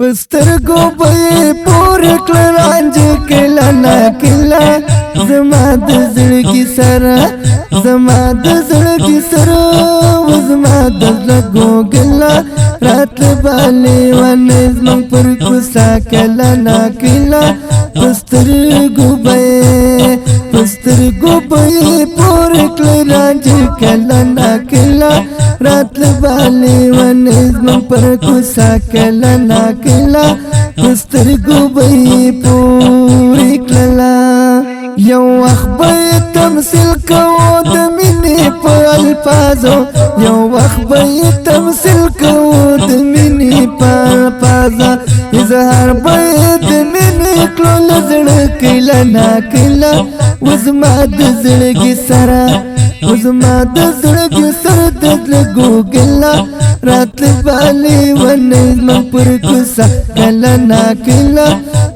پسترګو به پورې کړه رانج کله نا کله زما د زړګي سره زما د زړګي سره زما د زړګو ګله راتله بالې ونه زموږ پر کوڅه کله نا کله پسترګو به پورې کړه رانج کله نا کله راتله بالې ونه زموږ پر کوڅه کله نا کله پسترګو به پورې کړله یو وخت به تمثیل کوو د مینې په الفاظو یو وخت به تمثیل کوو د مینې په الفاظو اظهار به د مینې کړو له زړه کله نا کله وزما د زړګي سره وزما د زړګي سره د زړګو ګله راتله بالې ونه زموږ پر کوڅه کله نا کله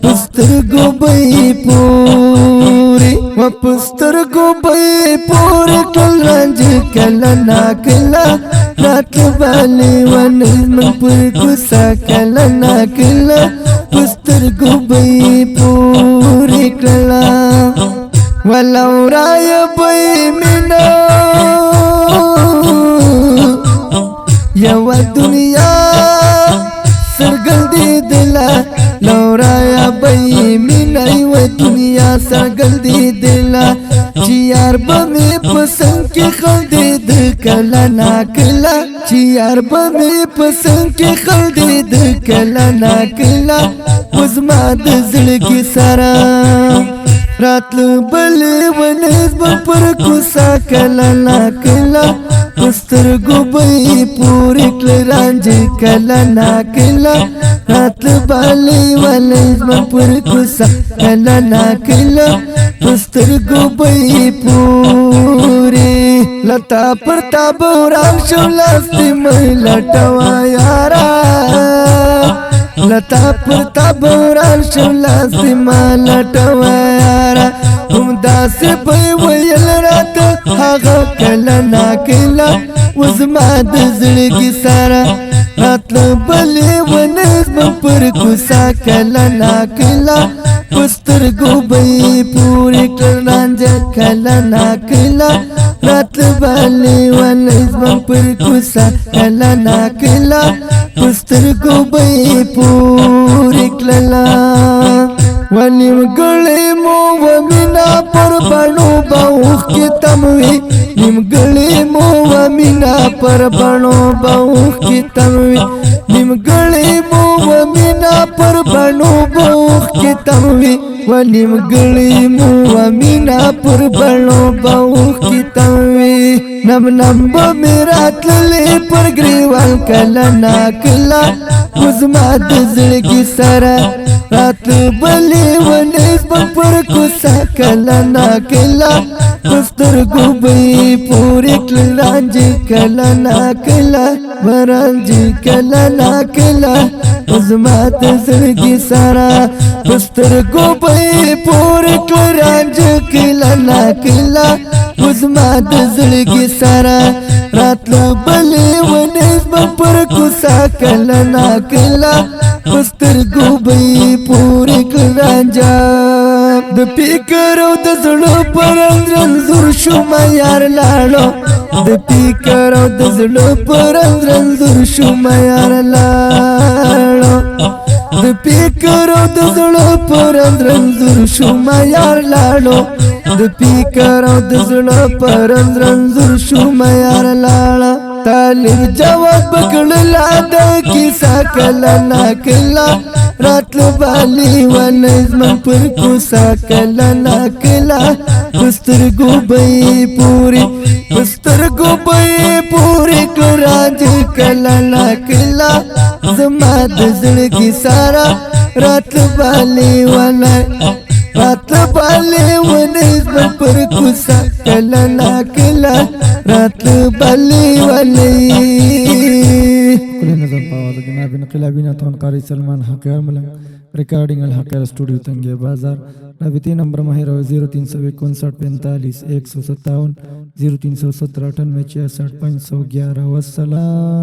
پسترګو به پورې پسترګو به پورې کړل رانج کله نا کله راتله بالې ونه زموږ پر کوڅه کله نا کله پسترګو به پورې کړله ولو رايه به مینه یوه دنیا سرګردېدله لورایا به مینه یوه دنیا سرګردېدله چې یار به مې په څنګ کې خندېده کله نا کله چې یار به مې په څنګ کې خندېده کله نا کله وزما د زړګي سره راتله بلې ونه زموږ پر کوڅه کله نا کله پسترګو به پورې کړه رانج کله نا کله راتله بالې ونه زموږ پر کوڅه کله نا کله پسترګو به پورې لتا پر تا به وران شو لاس دې مې لټوه یاره لتا پر تا به وران شو لاس دې مې لټوه یاره همداسې به یې ویل راته هغه کله نا کله وزما د زړګي سره راتله بلې ونه زموږ پر کوڅه کله نا کله پسترګو به پورې کړل رانج کله نا کله راتله بالې ونه زموږ پر کوڅه کله نا کله پسترګو به پورې کړله ونیمګړې مو ومینا پر بڼو به اوښکې تموي نیمګړې مو ومینا پر بڼو به اوښکې تموي نیمګړې مو ومینا پر بڼو به اوښکې تموي ونیمګړې مو ومینا پر بڼو به اوښکې تموي نم نم به مې راتللې پر ګریوان کله نا کله وزما د زړګي سره راتله بلې ونه زموږ پر کوڅه کله نا کله پسترګو به پورې کړل رانج کله نا کله رانج کله نا کله وزما د زړګي سره پسترګو به پورې کړل رانج کله نا کله وزما د زړګي سره راتله بلې ونه زموږ پر کوڅه کله نا کله پسترګو به پورې کړل رانج د فکر او د زړه پر رنځور شومه یار لاړو د فکر او د زړه پر رنځور شومه یار لاړو د فکر او د زړه پر رنځور شومه یار لاړو د فکر او د زړه پر رنځور شومه یار لاړو طالب جواب کړلا د کیسه کله نا کله راتله بالې ونه زموږ پر کوڅه کله نا کله پسترګو به پورې کړل رانج کله نا کله زما د زړګي سره راتله بالې ونه زموږ پر کوڅه کله نا کله راتله بالې ونه كل نظر فاوض جناب انقلابی ناتون قاری سلمان حقیار ملنگ ریکارڈنگ الحقیار اسٹوڈیو تنگی بازار رابطی نمبر ماہر 035945 157 0317 98 66 511 والسلام.